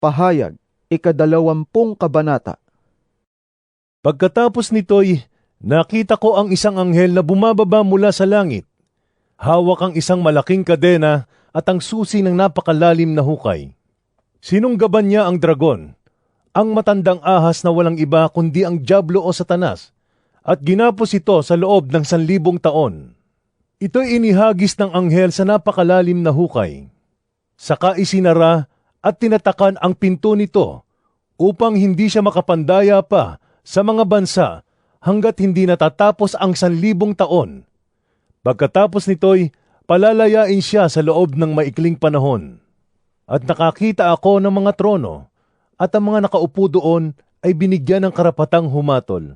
Pahayag, 20 kabanata. Pagkatapos nito'y, nakita ko ang isang anghel na bumababa mula sa langit. Hawak ang isang malaking kadena at ang susi ng napakalalim na hukay. Sinunggaban niya ang dragon, ang matandang ahas na walang iba kundi ang dyablo o Satanas, at ginapos ito sa loob ng 1,000 taon. Ito'y inihagis ng anghel sa napakalalim na hukay. Saka isinara at tinatakan ang pinto nito upang hindi siya makapandaya pa sa mga bansa hanggat hindi natatapos ang 1,000 taon. Pagkatapos nito'y palalayain siya sa loob ng maikling panahon. At nakakita ako ng mga trono, at ang mga nakaupo doon ay binigyan ng karapatang humatol.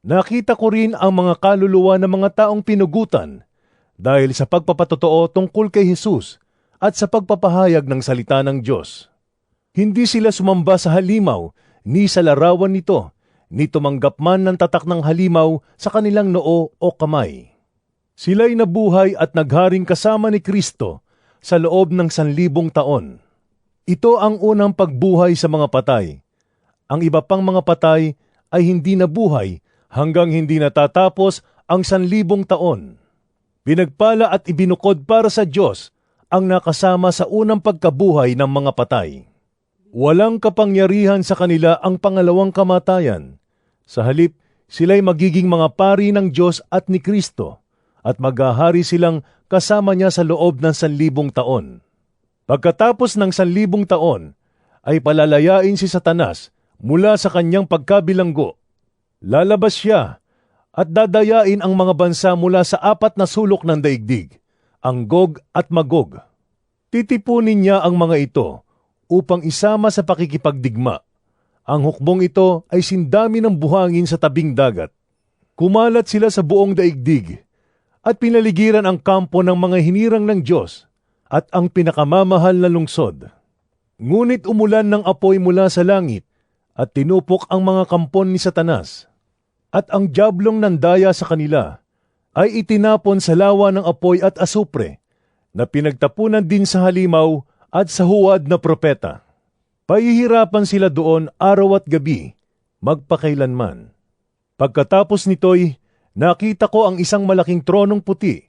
Nakita ko rin ang mga kaluluwa ng mga taong pinugutan dahil sa pagpapatotoo tungkol kay Jesus at sa pagpapahayag ng salita ng Diyos. Hindi sila sumamba sa halimaw ni sa larawan nito, ni tumanggap man ng tatak ng halimaw sa kanilang noo o kamay. Sila'y nabuhay at nagharing kasama ni Kristo sa loob ng 1,000 taon. Ito ang unang pagbuhay sa mga patay. Ang iba pang mga patay ay hindi nabuhay hanggang hindi natatapos ang 1,000 taon. Pinagpala at ibinukod para sa Diyos ang nakasama sa unang pagkabuhay ng mga patay. Walang kapangyarihan sa kanila ang pangalawang kamatayan. Sa halip, sila'y magiging mga pari ng Diyos at ni Kristo, at maghahari silang kasama niya sa loob ng 1,000 taon. Pagkatapos ng 1,000 taon, ay palalayain si Satanas mula sa kanyang pagkabilanggo. Lalabas siya at dadayain ang mga bansa mula sa 4 na sulok ng daigdig, ang Gog at Magog. Titipunin niya ang mga ito upang isama sa pakikipagdigma. Ang hukbong ito ay sindami ng buhangin sa tabing dagat. Kumalat sila sa buong daigdig at pinaligiran ang kampo ng mga hinirang ng Diyos at ang pinakamamahal na lungsod. Ngunit umulan ng apoy mula sa langit at tinupok ang mga kampon ni Satanas. At ang diablong nandaya sa kanila ay itinapon sa lawa ng apoy at asupre na pinagtapunan din sa halimaw at sa huwad na propeta. Pahihirapan sila doon araw at gabi, magpakailanman. Pagkatapos nito'y, nakita ko ang isang malaking tronong puti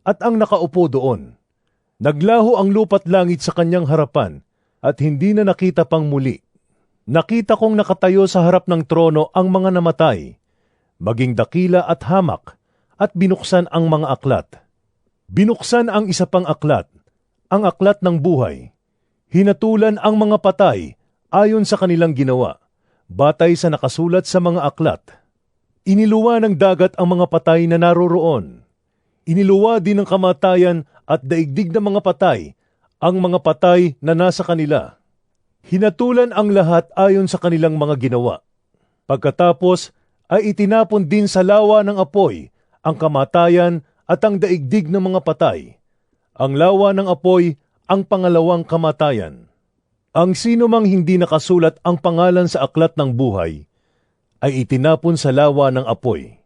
at ang nakaupo doon. Naglaho ang lupa't langit sa kanyang harapan at hindi na nakita pang muli. Nakita kong nakatayo sa harap ng trono ang mga namatay, maging dakila at hamak, at binuksan ang mga aklat. Binuksan ang isa pang aklat, ang aklat ng buhay. Hinatulan ang mga patay ayon sa kanilang ginawa, batay sa nakasulat sa mga aklat. Iniluwa ng dagat ang mga patay na naroroon. Iniluwa din ng kamatayan at daigdig ng mga patay ang mga patay na nasa kanila. Hinatulan ang lahat ayon sa kanilang mga ginawa. Pagkatapos ay itinapon din sa lawa ng apoy ang kamatayan at ang daigdig ng mga patay. Ang lawa ng apoy ang pangalawang kamatayan. Ang sino mang hindi nakasulat ang pangalan sa aklat ng buhay ay itinapon sa lawa ng apoy.